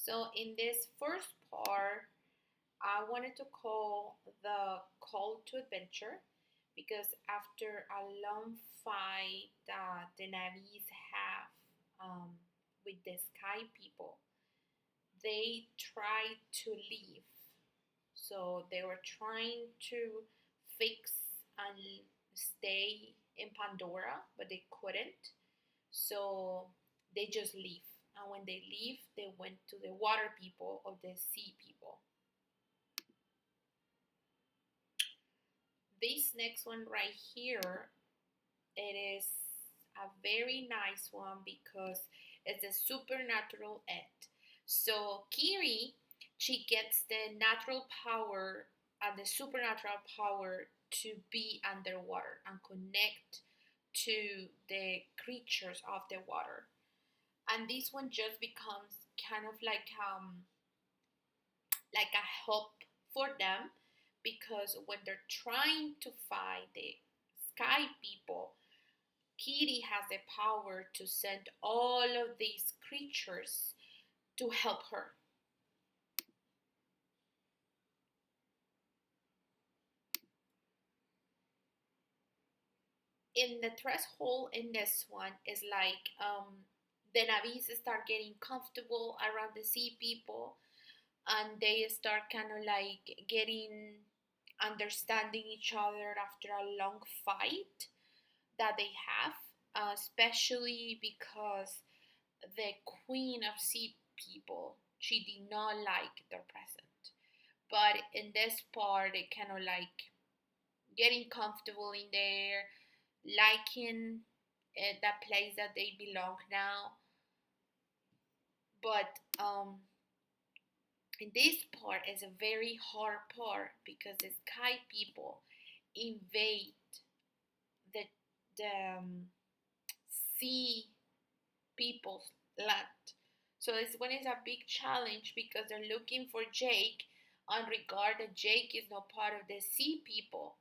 So in this first part, I wanted to call the call to adventure because after a long fight that the Navis have with the Sky people, they tried to leave. So they were trying to fix and stay in Pandora, but they couldn't. So they just leave. And when they leave, they went to the water people or the sea people. This next one right here, it is a very nice one because it's a supernatural act. So Kiri, she gets the natural power and the supernatural power to be underwater and connect to the creatures of the water. And this one just becomes kind of like a help for them because when they're trying to fight the sky people, Kitty has the power to send all of these creatures to help her. In the threshold in this one is the Navis start getting comfortable around the sea people and they start kind of like getting understanding each other after a long fight that they have, especially because the queen of sea people, she did not like their present. But in this part, they kind of like getting comfortable in there, liking the place that they belong now. But in this part is a very hard part because the sky people invade the the sea people's land. So this one is a big challenge because they're looking for Jake and regard that Jake is not part of the sea people.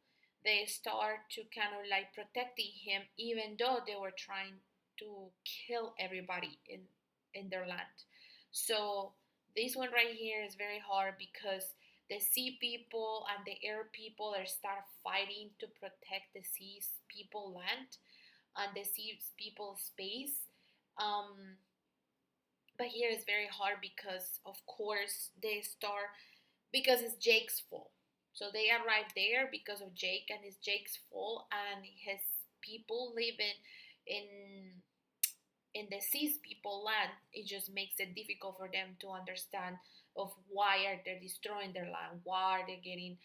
They start to kind of like protecting him even though they were trying to kill everybody in their land. So this one right here is very hard because the sea people and the air people are start fighting to protect the sea people land and the sea people space. um, but here it's very hard because, of course, they start because it's Jake's fault. So they arrive there because of Jake, and it's Jake's fault, and his people living in the seas people land. It just makes it difficult for them to understand of why are they destroying their land, why are they getting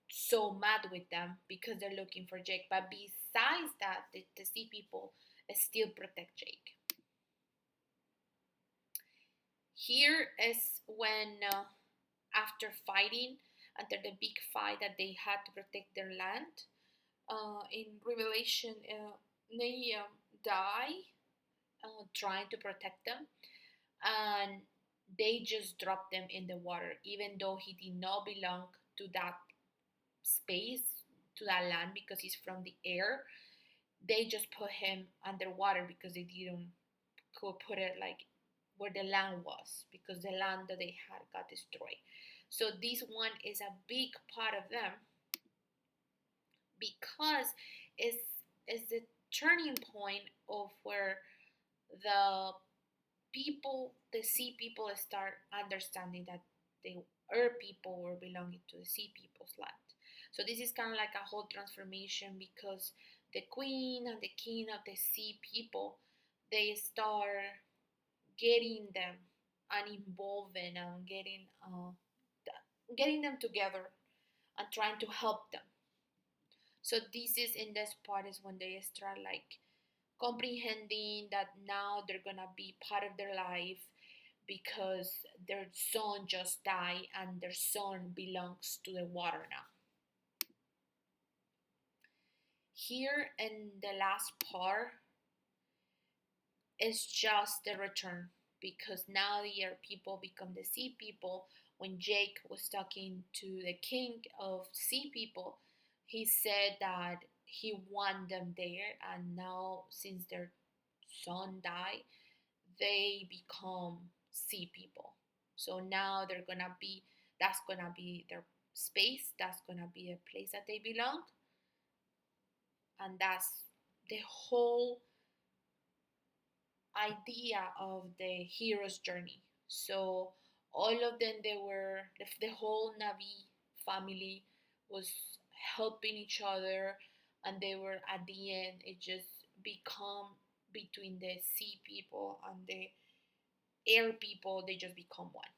so mad with them because they're looking for Jake. But besides that, the sea people still protect Jake. Here is when, after fighting, after the big fight that they had to protect their land, in Revelation, Nahum die trying to protect them, and they just dropped them in the water, even though he did not belong to that space, to that land, because he's from the air. They just put him underwater because they didn't could put it like where the land was because the land that they had got destroyed. So this one is a big part of them because it's the turning point of where the people, the sea people, start understanding that the earth people were belonging to the sea people's land. So this is kind of like a whole transformation because the queen and the king of the sea people, they start getting them and involving and getting them together and trying to help them. So this is in this part is when they start like comprehending that now they're gonna be part of their life because their son just died and their son belongs to the water now. Here in the last part is just the return because now the air people become the sea people. When Jake was talking to the king of sea people, he said that he want them there, and now since their son died, they become sea people. So now that's gonna be their space, that's gonna be a place that they belong, and that's the whole idea of the hero's journey. So all of them, they were the whole Navi family was helping each other, and they were at the end. It just become between the sea people and the air people. They just become one.